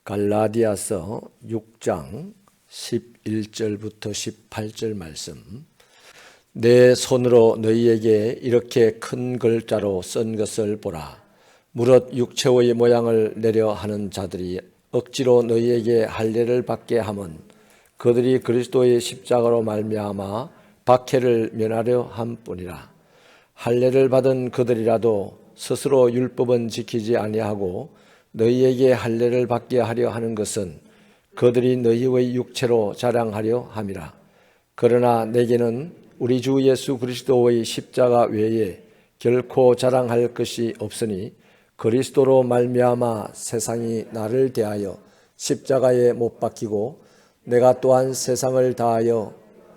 갈라디아서 6장 11절부터 18절 말씀. 내 손으로 너희에게 이렇게 큰 글자로 쓴 것을 보라. 무릇 육체의 모양을 내려 하는 자들이 억지로 너희에게 할례를 받게 함은 그들이 그리스도의 십자가로 말미암아 박해를 면하려 함뿐이라. 할례를 받은 그들이라도 스스로 율법은 지키지 아니하고 너희에게 할례를 받게 하려 하는 것은 그들이 너희의 육체로 자랑하려 함이라. 그러나 내게는 우리 주 예수 그리스도의 십자가 외에 결코 자랑할 것이 없으니 그리스도로 말미암아 세상이 나를 대하여 십자가에 못 박히고 내가 또한 세상을 다하여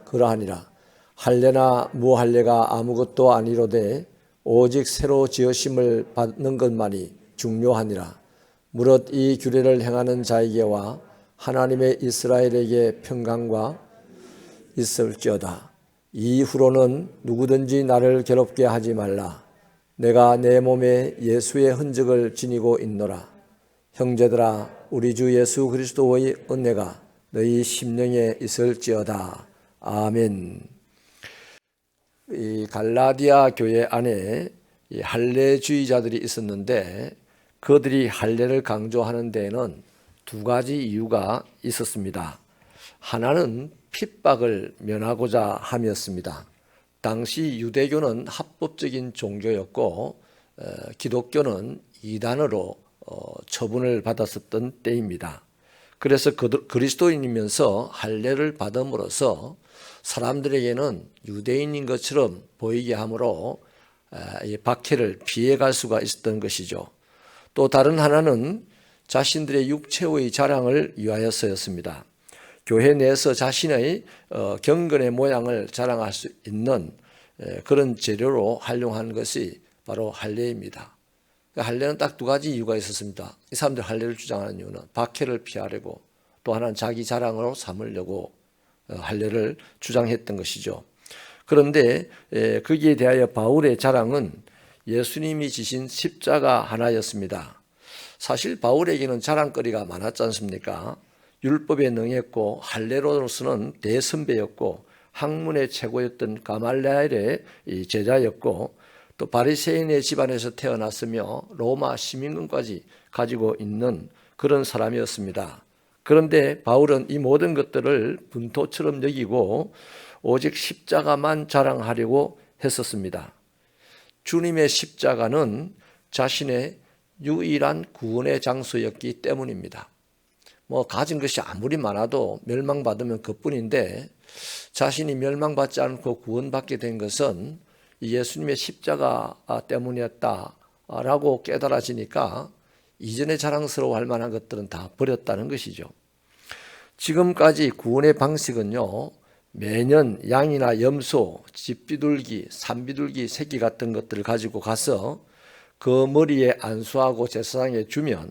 그러하니라. 할례나 무할례가 아무것도 아니로되 오직 새로 지으심을 받는 것만이 중요하니라. 무릇 이 규례를 행하는 자에게와 하나님의 이스라엘에게 평강과 있을지어다. 이후로는 누구든지 나를 괴롭게 하지 말라. 내가 내 몸에 예수의 흔적을 지니고 있노라. 형제들아, 우리 주 예수 그리스도의 은혜가 너희 심령에 있을지어다. 아멘. 이 갈라디아 교회 안에 이 할례주의자들이 있었는데 그들이 할례를 강조하는 데에는 두 가지 이유가 있었습니다. 하나는 핍박을 면하고자 함이었습니다. 당시 유대교는 합법적인 종교였고 기독교는 이단으로 처분을 받았었던 때입니다. 그래서 그리스도인이면서 할례를 받음으로써 사람들에게는 유대인인 것처럼 보이게 함으로 박해를 피해갈 수가 있었던 것이죠. 또 다른 하나는 자신들의 육체의 자랑을 위하여서였습니다. 교회 내에서 자신의 경건의 모양을 자랑할 수 있는 그런 재료로 활용한 것이 바로 할례입니다. 할례는 딱 두 가지 이유가 있었습니다. 이 사람들 할례를 주장하는 이유는 박해를 피하려고, 또 하나는 자기 자랑으로 삼으려고 할례를 주장했던 것이죠. 그런데 거기에 대하여 바울의 자랑은 예수님이 지신 십자가 하나였습니다. 사실 바울에게는 자랑거리가 많았지 않습니까? 율법에 능했고 할례로서는 대선배였고 학문의 최고였던 가말리엘의 제자였고 또 바리새인의 집안에서 태어났으며 로마 시민권까지 가지고 있는 그런 사람이었습니다. 그런데 바울은 이 모든 것들을 분토처럼 여기고 오직 십자가만 자랑하려고 했었습니다. 주님의 십자가는 자신의 유일한 구원의 장소였기 때문입니다. 가진 것이 아무리 많아도 멸망받으면 그뿐인데 자신이 멸망받지 않고 구원받게 된 것은 예수님의 십자가 때문이었다라고 깨달아지니까 이전에 자랑스러워할 만한 것들은 다 버렸다는 것이죠. 지금까지 구원의 방식은요, 매년 양이나 염소, 집비둘기, 산비둘기 새끼 같은 것들을 가지고 가서 그 머리에 안수하고 제사장에 주면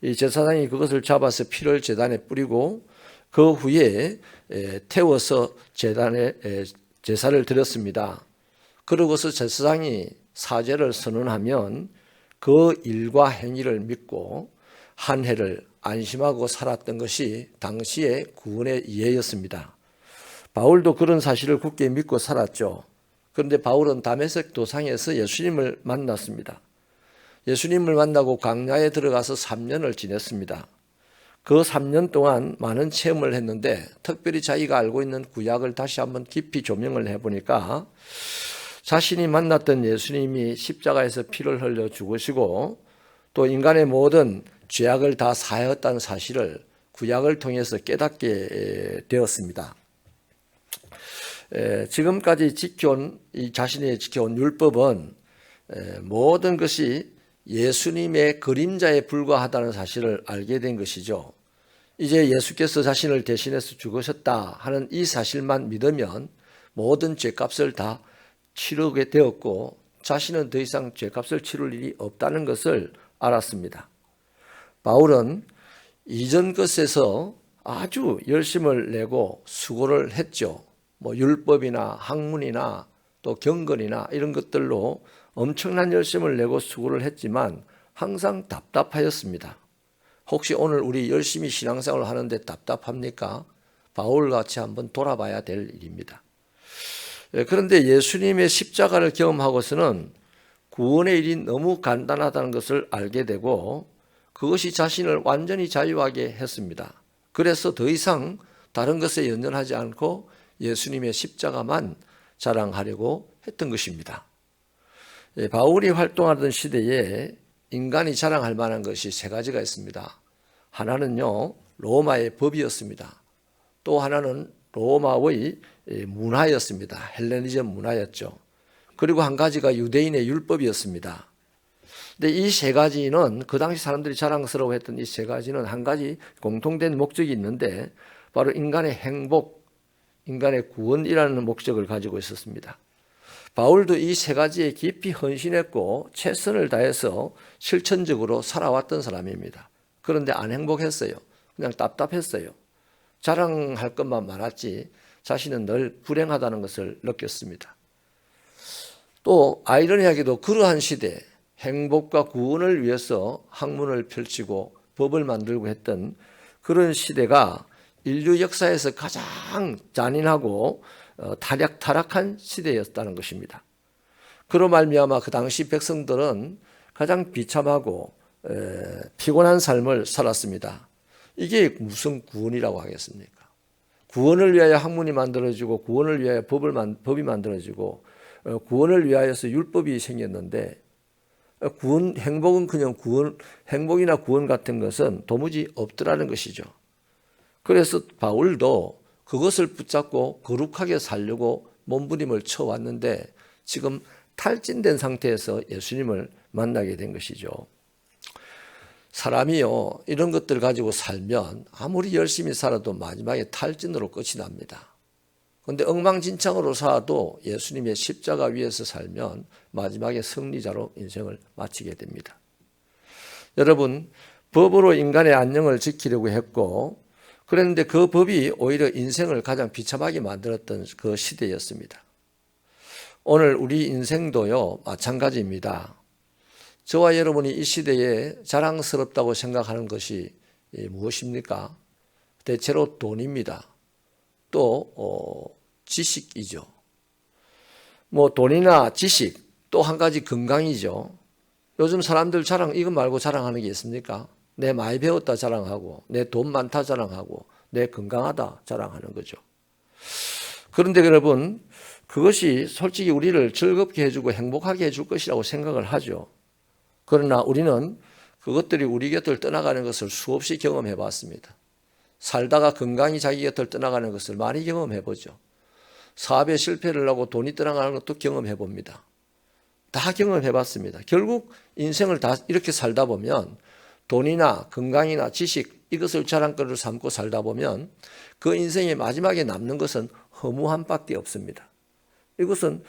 이 제사장이 그것을 잡아서 피를 제단에 뿌리고 그 후에 태워서 제단에 제사를 드렸습니다. 그러고서 제사장이 사죄를 선언하면 그 일과 행위를 믿고 한 해를 안심하고 살았던 것이 당시의 구원의 예였습니다. 바울도 그런 사실을 굳게 믿고 살았죠. 그런데 바울은 다메섹 도상에서 예수님을 만났습니다. 예수님을 만나고 광야에 들어가서 3년을 지냈습니다. 그 3년 동안 많은 체험을 했는데 특별히 자기가 알고 있는 구약을 다시 한번 깊이 조명을 해보니까 자신이 만났던 예수님이 십자가에서 피를 흘려 죽으시고 또 인간의 모든 죄악을 다 사하였다는 사실을 구약을 통해서 깨닫게 되었습니다. 지금까지 자신이 지켜온 율법은 모든 것이 예수님의 그림자에 불과하다는 사실을 알게 된 것이죠. 이제 예수께서 자신을 대신해서 죽으셨다 하는 이 사실만 믿으면 모든 죄값을 다 치르게 되었고 자신은 더 이상 죄값을 치를 일이 없다는 것을 알았습니다. 바울은 이전 것에서 아주 열심을 내고 수고를 했죠. 율법이나 학문이나 또 경건이나 이런 것들로 엄청난 열심을 내고 수고를 했지만 항상 답답하였습니다. 혹시 오늘 우리 열심히 신앙생활을 하는데 답답합니까? 바울같이 한번 돌아봐야 될 일입니다. 그런데 예수님의 십자가를 경험하고서는 구원의 일이 너무 간단하다는 것을 알게 되고 그것이 자신을 완전히 자유하게 했습니다. 그래서 더 이상 다른 것에 연연하지 않고 예수님의 십자가만 자랑하려고 했던 것입니다. 바울이 활동하던 시대에 인간이 자랑할 만한 것이 세 가지가 있습니다. 하나는요, 로마의 법이었습니다. 또 하나는 로마의 문화였습니다. 헬레니즘 문화였죠. 그리고 한 가지가 유대인의 율법이었습니다. 근데 이 세 가지는 그 당시 사람들이 자랑스러워했던 이 세 가지는 한 가지 공통된 목적이 있는데 바로 인간의 행복, 인간의 구원이라는 목적을 가지고 있었습니다. 바울도 이 세 가지에 깊이 헌신했고 최선을 다해서 실천적으로 살아왔던 사람입니다. 그런데 안 행복했어요. 그냥 답답했어요. 자랑할 것만 많았지 자신은 늘 불행하다는 것을 느꼈습니다. 또 아이러니하게도 그러한 시대 행복과 구원을 위해서 학문을 펼치고 법을 만들고 했던 그런 시대가 인류 역사에서 가장 잔인하고 타락한 시대였다는 것입니다. 그로 말미암아 그 당시 백성들은 가장 비참하고 피곤한 삶을 살았습니다. 이게 무슨 구원이라고 하겠습니까? 구원을 위하여 학문이 만들어지고 구원을 위하여 법이 만들어지고 구원을 위하여서 율법이 생겼는데 행복은 그냥 행복이나 구원 같은 것은 도무지 없더라는 것이죠. 그래서 바울도 그것을 붙잡고 거룩하게 살려고 몸부림을 쳐왔는데 지금 탈진된 상태에서 예수님을 만나게 된 것이죠. 사람이요, 이런 것들 가지고 살면 아무리 열심히 살아도 마지막에 탈진으로 끝이 납니다. 그런데 엉망진창으로 살아도 예수님의 십자가 위에서 살면 마지막에 승리자로 인생을 마치게 됩니다. 여러분, 법으로 인간의 안녕을 지키려고 했고 그런데 그 법이 오히려 인생을 가장 비참하게 만들었던 그 시대였습니다. 오늘 우리 인생도요, 마찬가지입니다. 저와 여러분이 이 시대에 자랑스럽다고 생각하는 것이 무엇입니까? 대체로 돈입니다. 또 지식이죠. 돈이나 지식, 또 한 가지 건강이죠. 요즘 사람들 이거 말고 자랑하는 게 있습니까? 내 많이 배웠다 자랑하고 내 돈 많다 자랑하고 내 건강하다 자랑하는 거죠. 그런데 여러분, 그것이 솔직히 우리를 즐겁게 해주고 행복하게 해줄 것이라고 생각을 하죠. 그러나 우리는 그것들이 우리 곁을 떠나가는 것을 수없이 경험해 봤습니다. 살다가 건강이 자기 곁을 떠나가는 것을 많이 경험해 보죠. 사업에 실패를 하고 돈이 떠나가는 것도 경험해 봅니다. 다 경험해 봤습니다. 결국 인생을 다 이렇게 살다 보면 돈이나 건강이나 지식 이것을 자랑거리로 삼고 살다 보면 그 인생의 마지막에 남는 것은 허무함밖에 없습니다. 이것은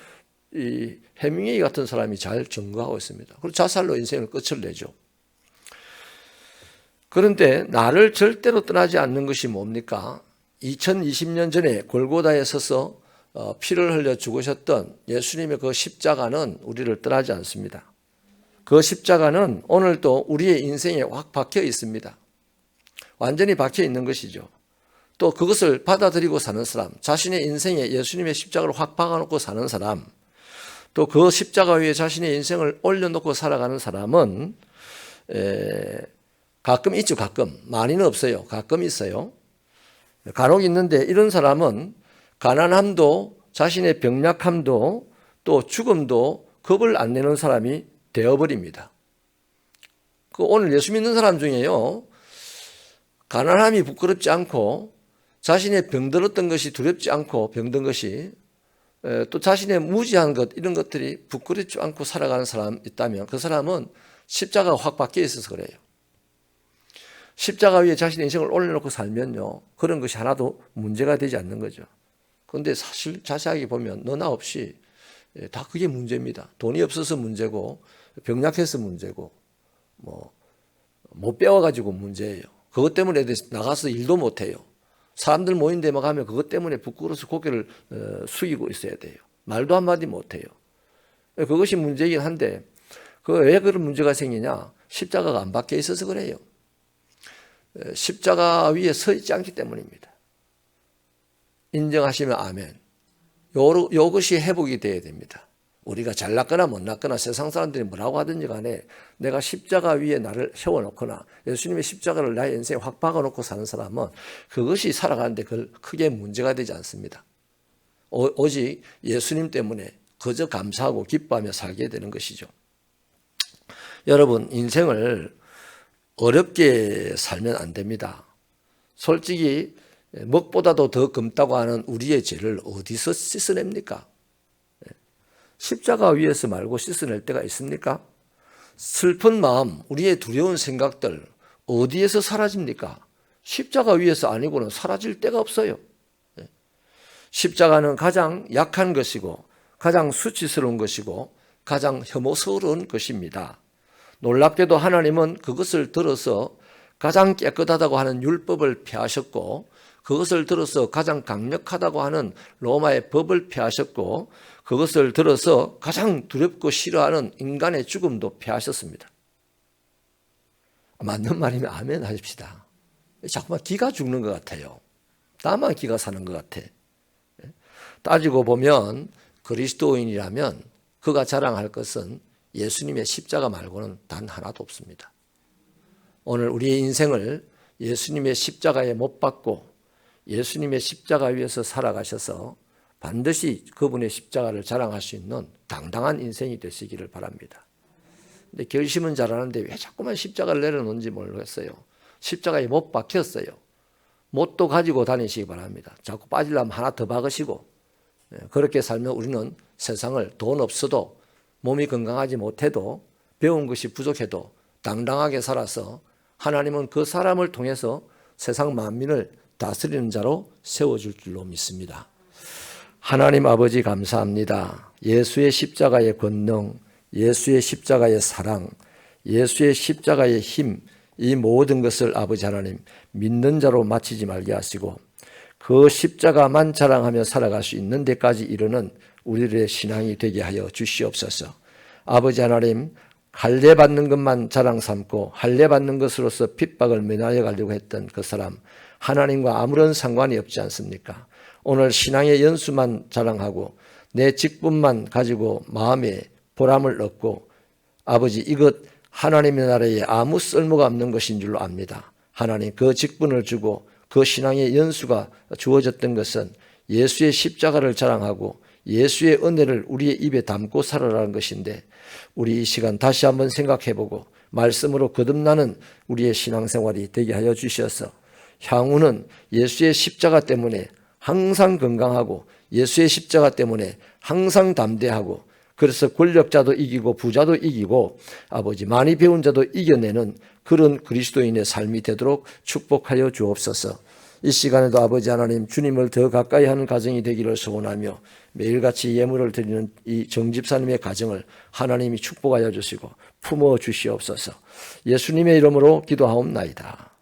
이 해밍웨이 같은 사람이 잘 증거하고 있습니다. 그리고 자살로 인생을 끝을 내죠. 그런데 나를 절대로 떠나지 않는 것이 뭡니까? 2020년 전에 골고다에 서서 피를 흘려 죽으셨던 예수님의 그 십자가는 우리를 떠나지 않습니다. 그 십자가는 오늘도 우리의 인생에 확 박혀 있습니다. 완전히 박혀 있는 것이죠. 또 그것을 받아들이고 사는 사람, 자신의 인생에 예수님의 십자가를 확 박아놓고 사는 사람, 또 그 십자가 위에 자신의 인생을 올려놓고 살아가는 사람은 가끔 있죠. 가끔. 많이는 없어요. 가끔 있어요. 간혹 있는데 이런 사람은 가난함도 자신의 병약함도 또 죽음도 겁을 안 내는 사람이 되어버립니다. 오늘 예수 믿는 사람 중에요, 가난함이 부끄럽지 않고 자신의 병들었던 것이 두렵지 않고 병든 것이 또 자신의 무지한 것 이런 것들이 부끄럽지 않고 살아가는 사람 있다면 그 사람은 십자가가 확 박혀 있어서 그래요. 십자가 위에 자신의 인생을 올려놓고 살면요, 그런 것이 하나도 문제가 되지 않는 거죠. 그런데 사실 자세하게 보면 너나 없이 다 그게 문제입니다. 돈이 없어서 문제고 병약해서 문제고 못 배워가지고 문제예요. 그것 때문에 나가서 일도 못해요. 사람들 모인 데만 가면 그것 때문에 부끄러워서 고개를 숙이고 있어야 돼요. 말도 한마디 못해요. 그것이 문제이긴 한데 왜 그런 문제가 생기냐? 십자가가 안 박혀 있어서 그래요. 십자가 위에 서 있지 않기 때문입니다. 인정하시면 아멘. 이것이 회복이 되어야 됩니다. 우리가 잘났거나 못났거나 세상 사람들이 뭐라고 하든지 간에 내가 십자가 위에 나를 세워놓거나 예수님의 십자가를 나의 인생에 확 박아놓고 사는 사람은 그것이 살아가는데 크게 문제가 되지 않습니다. 오직 예수님 때문에 그저 감사하고 기뻐하며 살게 되는 것이죠. 여러분, 인생을 어렵게 살면 안 됩니다. 솔직히 먹보다도 더 검다고 하는 우리의 죄를 어디서 씻어냅니까? 십자가 위에서 말고 씻어낼 때가 있습니까? 슬픈 마음, 우리의 두려운 생각들 어디에서 사라집니까? 십자가 위에서 아니고는 사라질 데가 없어요. 십자가는 가장 약한 것이고 가장 수치스러운 것이고 가장 혐오스러운 것입니다. 놀랍게도 하나님은 그것을 들어서 가장 깨끗하다고 하는 율법을 폐하셨고 그것을 들어서 가장 강력하다고 하는 로마의 법을 폐하셨고 그것을 들어서 가장 두렵고 싫어하는 인간의 죽음도 폐하셨습니다. 맞는 말이면 아멘 하십시다. 자꾸만 기가 죽는 것 같아요. 나만 기가 사는 것 같아. 따지고 보면 그리스도인이라면 그가 자랑할 것은 예수님의 십자가 말고는 단 하나도 없습니다. 오늘 우리의 인생을 예수님의 십자가에 못 박고 예수님의 십자가 위에서 살아가셔서 반드시 그분의 십자가를 자랑할 수 있는 당당한 인생이 되시기를 바랍니다. 근데 결심은 잘하는데 왜 자꾸만 십자가를 내려놓는지 모르겠어요. 십자가에 못 박혔어요. 못도 가지고 다니시기 바랍니다. 자꾸 빠지려면 하나 더 박으시고 그렇게 살면 우리는 세상을 돈 없어도 몸이 건강하지 못해도 배운 것이 부족해도 당당하게 살아서 하나님은 그 사람을 통해서 세상 만민을 다스리는 자로 세워줄 줄로 믿습니다. 하나님 아버지 감사합니다. 예수의 십자가의 권능, 예수의 십자가의 사랑, 예수의 십자가의 힘, 이 모든 것을 아버지 하나님 믿는 자로 마치지 말게 하시고 그 십자가만 자랑하며 살아갈 수 있는 데까지 이르는 우리들의 신앙이 되게 하여 주시옵소서. 아버지 하나님, 할례받는 것만 자랑 삼고 할례받는 것으로서 핍박을 면하여 가려고 했던 그 사람 하나님과 아무런 상관이 없지 않습니까? 오늘 신앙의 연수만 자랑하고 내 직분만 가지고 마음에 보람을 얻고 아버지 이것 하나님의 나라에 아무 쓸모가 없는 것인 줄로 압니다. 하나님 그 직분을 주고 그 신앙의 연수가 주어졌던 것은 예수의 십자가를 자랑하고 예수의 은혜를 우리의 입에 담고 살아라는 것인데 우리 이 시간 다시 한번 생각해보고 말씀으로 거듭나는 우리의 신앙생활이 되게 하여 주셔서 향후는 예수의 십자가 때문에 항상 건강하고 예수의 십자가 때문에 항상 담대하고 그래서 권력자도 이기고 부자도 이기고 아버지 많이 배운 자도 이겨내는 그런 그리스도인의 삶이 되도록 축복하여 주옵소서. 이 시간에도 아버지 하나님 주님을 더 가까이 하는 가정이 되기를 소원하며 매일같이 예물을 드리는 이 정집사님의 가정을 하나님이 축복하여 주시고 품어 주시옵소서. 예수님의 이름으로 기도하옵나이다.